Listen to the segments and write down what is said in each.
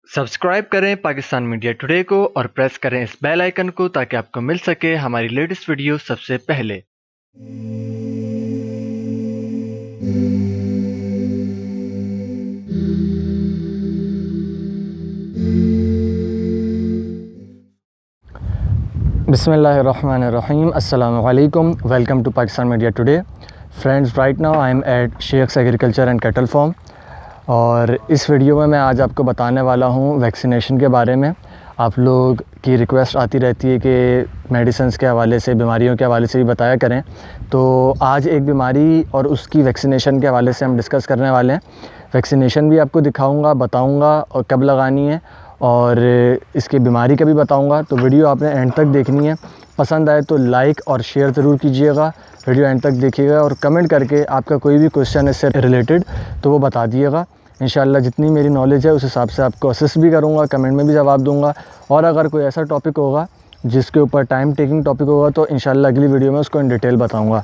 Subscribe करें Pakistan media today को और प्रेस करें इस बेल आइकन को ताकि आपको मिल सके हमारी लेटेस्ट वीडियो सबसे पहले। Bismillahirrahmanirrahim. Assalamu alaikum. Welcome to Pakistan Media Today. Friends, right now I am at Sheikh's Agriculture and Cattle Farm और इस वीडियो में मैं आज आपको बताने वाला हूँ वैक्सीनेशन के बारे में। आप लोग की रिक्वेस्ट आती रहती है कि मेडिसिन्स के हवाले से, बीमारियों के हवाले से भी बताया करें, तो आज एक बीमारी और उसकी वैक्सीनेशन के हवाले से हम डिस्कस करने वाले हैं। वैक्सीनेशन भी आपको दिखाऊंगा, बताऊंगा और कब लगानी है, और इसकी बीमारी का भी बताऊंगा। तो वीडियो आपने एंड तक देखनी है। पसंद आए तो लाइक और शेयर ज़रूर कीजिएगा, वीडियो एंड तक देखिएगा और कमेंट करके आपका कोई भी क्वेश्चन इससे रिलेटेड तो वो बता दिएगा। इंशाल्लाह जितनी मेरी नॉलेज है उस हिसाब से आपको असिस्ट भी करूँगा, कमेंट में भी जवाब दूँगा। और अगर कोई ऐसा टॉपिक होगा जिसके ऊपर टाइम टेकिंग टॉपिक होगा तो इंशाल्लाह अगली वीडियो में उसको इन डिटेल बताऊँगा।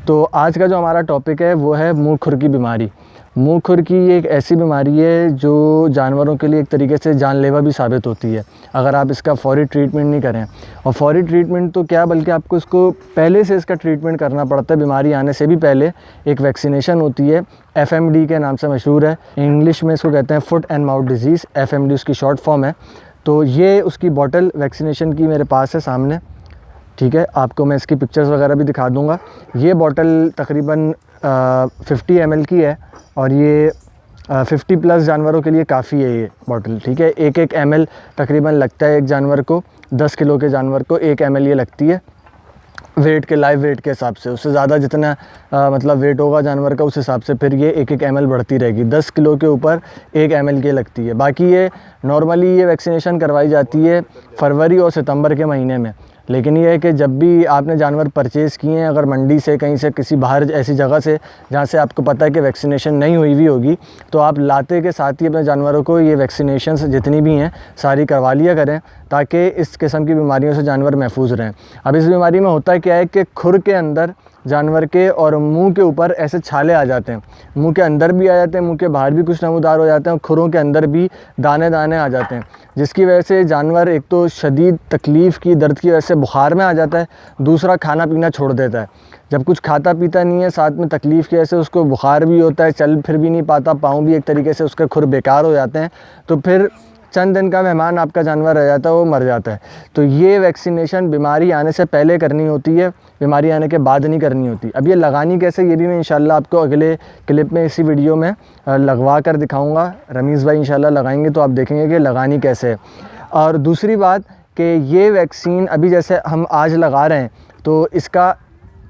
तो आज का जो हमारा टॉपिक है वो है मुँह खुर की बीमारी। मुँह खुर की एक ऐसी बीमारी है जो जानवरों के लिए एक तरीके से जानलेवा भी साबित होती है अगर आप इसका फौरी ट्रीटमेंट नहीं करें। और फौरी ट्रीटमेंट तो क्या, बल्कि आपको इसको पहले से इसका ट्रीटमेंट करना पड़ता है। बीमारी आने से भी पहले एक वैक्सीनेशन होती है, FMD के नाम से मशहूर है। इंग्लिश में इसको कहते हैं foot and mouth disease, FMD उसकी शॉर्ट फॉर्म है। तो ये उसकी बॉटल वैक्सीनेशन की मेरे पास है सामने, ठीक है। आपको मैं इसकी पिक्चर्स वगैरह भी दिखा दूँगा। ये बॉटल तकरीबन 50 ml की है और ये 50 प्लस जानवरों के लिए काफ़ी है ये बॉटल, ठीक है। एक ml तकरीबन लगता है एक जानवर को, 10 किलो के जानवर को 1 ml ये लगती है वेट के, लाइव वेट के हिसाब से। उससे ज़्यादा जितना मतलब वेट होगा जानवर का उस हिसाब से फिर ये 1 ml बढ़ती रहेगी। 10 किलो के ऊपर 1 ml की लगती है। बाकी ये नॉर्मली ये वैक्सीनेशन करवाई जाती है फरवरी और सितंबर के महीने में। लेकिन ये है कि जब भी आपने जानवर परचेज़ किए हैं, अगर मंडी से, कहीं से, किसी बाहर ऐसी जगह से जहाँ से आपको पता है कि वैक्सीनेशन नहीं हुई हुई होगी, तो आप लाते के साथ ही अपने जानवरों को ये वैक्सीनेशंस जितनी भी हैं सारी करवा लिया करें ताकि इस किस्म की बीमारियों से जानवर महफूज रहें। अब इस बीमारी में होता क्या है कि खुर के अंदर जानवर के और मुंह के ऊपर ऐसे छाले आ जाते हैं। मुंह के अंदर भी आ जाते हैं, मुंह के बाहर भी कुछ नमूदार हो जाते हैं और खुरों के अंदर भी दाने दाने आ जाते हैं, जिसकी वजह से जानवर एक तो शदीद तकलीफ़ की, दर्द की वजह से बुखार में आ जाता है, दूसरा खाना पीना छोड़ देता है। जब कुछ खाता पीता नहीं है, साथ में तकलीफ़ की वजह से उसको बुखार भी होता है, चल फिर भी नहीं पाता, पाँव भी एक तरीके से उसके खुर बेकार हो जाते हैं, तो फिर चंद दिन का मेहमान आपका जानवर रह जाता है, वो मर जाता है। तो ये वैक्सीनेशन बीमारी आने से पहले करनी होती है, बीमारी आने के बाद नहीं करनी होती। अब ये लगानी कैसे, ये भी मैं इंशाल्लाह आपको अगले क्लिप में, इसी वीडियो में लगवा कर दिखाऊंगा। रमीज़ भाई इंशाल्लाह लगाएंगे तो आप देखेंगे कि लगानी कैसे है। और दूसरी बात कि ये वैक्सीन अभी जैसे हम आज लगा रहे हैं तो इसका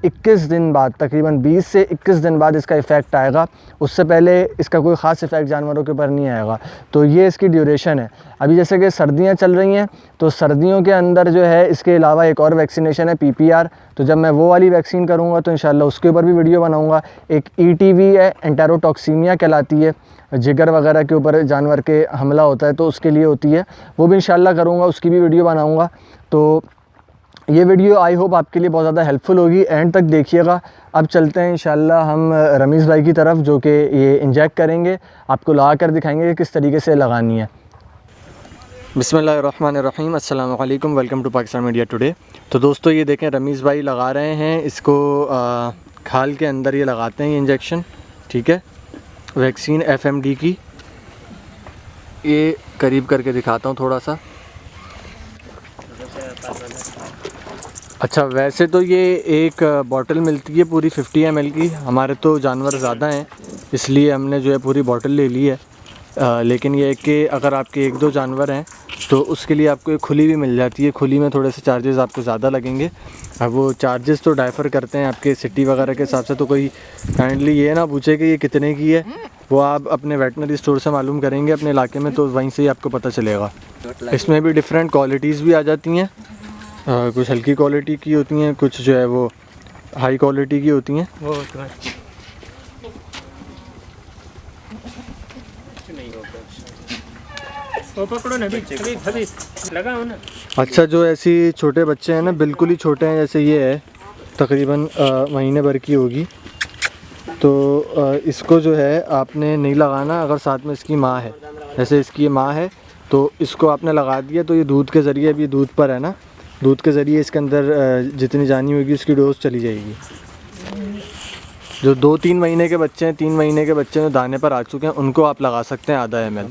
21 दिन बाद, तकरीबन 20 से 21 दिन बाद इसका इफ़ेक्ट आएगा। उससे पहले इसका कोई ख़ास इफ़ेक्ट जानवरों के ऊपर नहीं आएगा। तो ये इसकी ड्यूरेशन है। अभी जैसे कि सर्दियाँ चल रही हैं तो सर्दियों के अंदर जो है इसके अलावा एक और वैक्सीनेशन है PPR। तो जब मैं वो वाली वैक्सीन करूँगा तो इंशाल्लाह उसके ऊपर भी वीडियो बनाऊँगा। एक ETV है, एंटेरोटॉक्सीमिया कहलाती है, जिगर वगैरह के ऊपर जानवर के हमला होता है तो उसके लिए होती है, वो भी इंशाल्लाह करूँगा, उसकी भी वीडियो बनाऊँगा। तो ये वीडियो आई होप आपके लिए बहुत ज़्यादा हेल्पफुल होगी, एंड तक देखिएगा। अब चलते हैं इंशाल्लाह हम रमीज़ भाई की तरफ, जो कि ये इंजेक्ट करेंगे, आपको लगा कर दिखाएंगे कि किस तरीके से लगानी है। बिस्मिल्लाहिर्रहमानिर्रहीम, अस्सलाम वालेकुम, welcome to Pakistan media today. तो दोस्तों ये देखें रमीज़ भाई लगा रहे हैं इसको, खाल के अंदर ये लगाते हैं ये इंजेक्शन, ठीक है, वैक्सीन FMD की। ये करीब करके दिखाता हूँ थोड़ा सा। अच्छा, वैसे तो ये एक बॉटल मिलती है पूरी 50 ml की, हमारे तो जानवर ज़्यादा हैं इसलिए हमने जो है पूरी बॉटल ले ली है। लेकिन ये है कि अगर आपके 1-2 जानवर हैं तो उसके लिए आपको एक खुली भी मिल जाती है। खुली में थोड़े से चार्जेस आपको ज़्यादा लगेंगे। अब वो चार्जेस तो डाइफर करते हैं आपके सिटी वगैरह के हिसाब से, तो कोई काइंडली ये ना पूछे कि ये कितने की है, वो आप अपने वेटनरी स्टोर से मालूम करेंगे अपने इलाके में, तो वहीं से ही आपको पता चलेगा। इसमें भी डिफरेंट क्वालिटीज़ भी आ जाती हैं, कुछ हल्की क्वालिटी की होती हैं, कुछ जो है वो हाई क्वालिटी की होती हैं। अच्छा, जो ऐसी छोटे बच्चे हैं ना, बिल्कुल ही छोटे हैं, जैसे ये है तकरीबन महीने भर की होगी, तो इसको जो है आपने नहीं लगाना अगर साथ में इसकी माँ है। जैसे इसकी माँ है तो इसको आपने लगा दिया तो ये दूध के ज़रिए, अभी दूध पर है ना, दूध के ज़रिए इसके अंदर जितनी जानी होगी उसकी डोज चली जाएगी। जो 2-3 महीने के बच्चे हैं, 3 महीने के बच्चे जो दाने पर आ चुके हैं, उनको आप लगा सकते हैं आधा ml।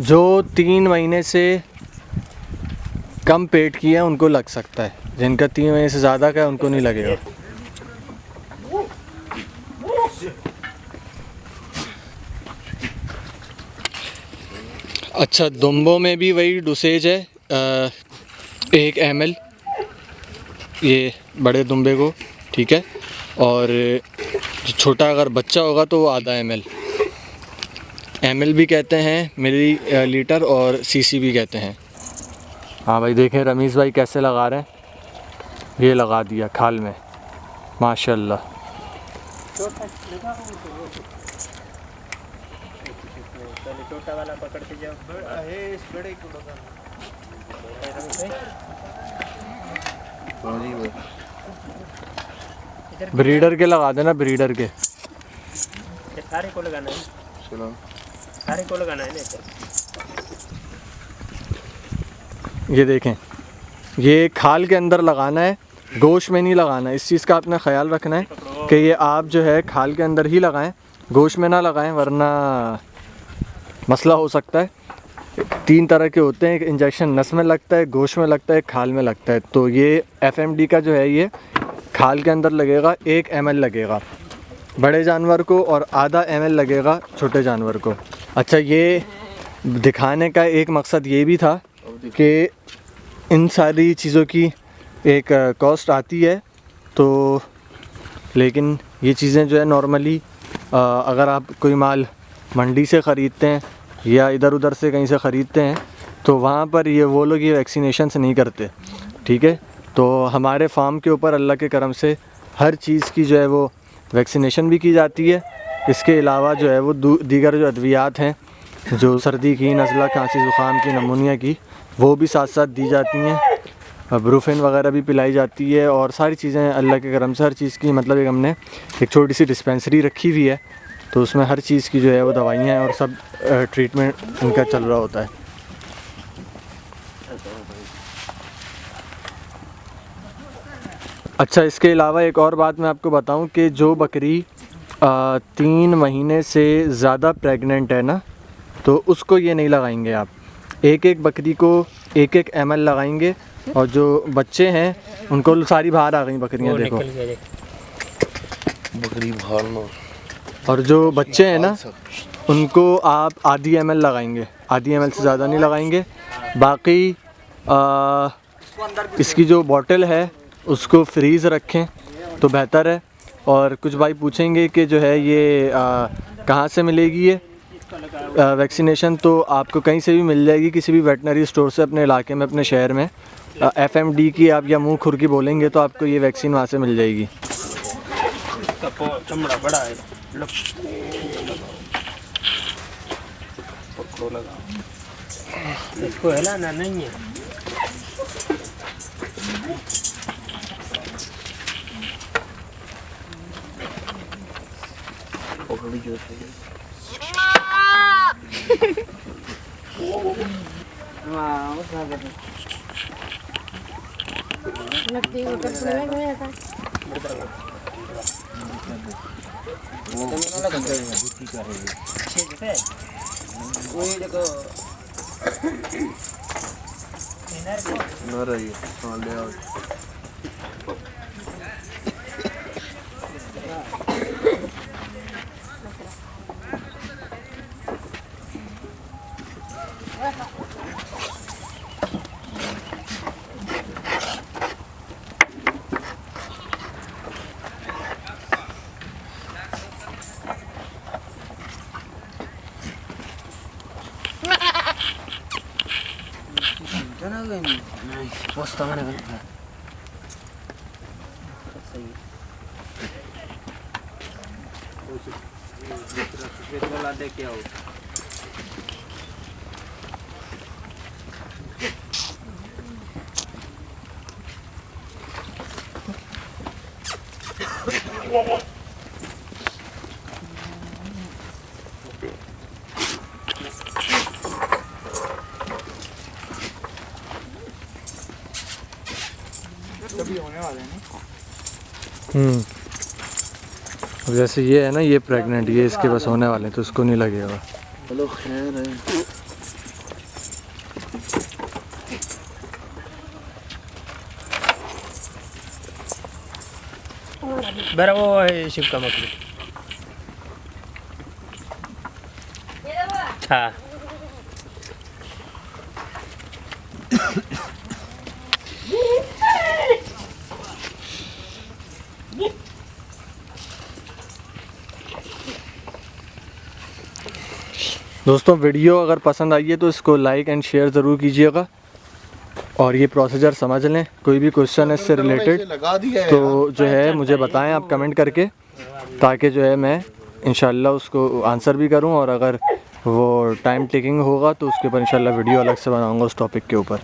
जो 3 महीने से कम पेट की है उनको लग सकता है, जिनका 3 महीने से ज़्यादा का है उनको नहीं लगेगा। अच्छा, दुम्बों में भी वही डोसेज है, 1 ml ये बड़े दुम्बे को, ठीक है। और जो छोटा अगर बच्चा होगा तो वो आधा ml भी कहते हैं, मिली लीटर, और cc भी कहते हैं। हाँ भाई देखें रमीज़ भाई कैसे लगा रहे हैं, ये लगा दिया खाल में, माशाल्लाह। छोटा वाला पकड़ के जाओ, इस बड़े को लगा। ब्रीडर के लगा देना, ब्रीडर के। सारे को लगाना है, सारे को लगाना है ना। ये देखें, ये खाल के अंदर लगाना है, गोश्त में नहीं लगाना है। इस चीज़ का आपने ख्याल रखना है कि ये आप जो है खाल के अंदर ही लगाएं, गोश्त में ना लगाएं, वरना मसला हो सकता है। 3 तरह के होते हैं, एक इंजेक्शन नस में लगता है, गोश्त में लगता है, खाल में लगता है। तो ये FMD का जो है ये खाल के अंदर लगेगा, 1 ml लगेगा बड़े जानवर को और आधा ml लगेगा छोटे जानवर को। अच्छा, ये दिखाने का एक मकसद ये भी था कि इन सारी चीज़ों की एक कॉस्ट आती है, तो लेकिन ये चीज़ें जो है नॉर्मली अगर आप कोई माल मंडी से ख़रीदते हैं या इधर उधर से कहीं से ख़रीदते हैं तो वहाँ पर ये वो लोग ये वैक्सीनेशन नहीं करते, ठीक है। तो हमारे फार्म के ऊपर अल्लाह के करम से हर चीज़ की जो है वो वैक्सीनेशन भी की जाती है। इसके अलावा जो है वो दीगर जो अद्वियात हैं, जो सर्दी की, नज़ला, खांसी, ज़ुकाम की, नमूनिया की, वो भी साथ साथ दी जाती हैं। ब्रूफिन वगैरह भी पिलाई जाती है और सारी चीज़ें अल्लाह के करम से हर चीज़ की, मतलब एक हमने एक छोटी सी डिस्पेंसरी रखी हुई है, तो उसमें हर चीज़ की जो है वो दवाइयाँ हैं और सब ट्रीटमेंट इनका चल रहा होता है। अच्छा, इसके अलावा एक और बात मैं आपको बताऊं कि जो बकरी 3 महीने से ज़्यादा प्रेग्नेंट है ना, तो उसको ये नहीं लगाएंगे आप। एक बकरी को 1 ml लगाएंगे, और जो बच्चे हैं उनको, सारी बाहर आ गई बकरियां, देखो बकरी बाहर ना। और जो बच्चे हैं ना उनको आप आधी ml लगाएंगे, आधी ml से ज़्यादा नहीं लगाएंगे। बाकी इसकी जो बॉटल है उसको फ्रीज़ रखें तो बेहतर है। और कुछ भाई पूछेंगे कि जो है ये कहाँ से मिलेगी ये वैक्सीनेशन, तो आपको कहीं से भी मिल जाएगी, किसी भी वेटनरी स्टोर से अपने इलाके में, अपने शहर में। FMD की आप या मुँह खुर की बोलेंगे तो आपको ये वैक्सीन वहाँ से मिल जाएगी। चमड़ा बड़ा है, इसको हिलाना नहीं है। Posta mana kan? वाला दे के आओ। अब जैसे ये है ना, ये प्रेग्नेंट, ये इसके बस होने वाले हैं तो इसको नहीं लगेगा। चलो खैर है। बरा वो है शिव का मकली। हाँ दोस्तों वीडियो अगर पसंद आई है तो इसको लाइक एंड शेयर ज़रूर कीजिएगा और ये प्रोसीजर समझ लें। कोई भी क्वेश्चन है इससे रिलेटेड तो जो है मुझे बताएं आप कमेंट करके, ताकि जो है मैं इंशाल्लाह उसको आंसर भी करूं, और अगर वो टाइम टेकिंग होगा तो उसके ऊपर इंशाल्लाह वीडियो अलग से बनाऊंगा उस टॉपिक के ऊपर।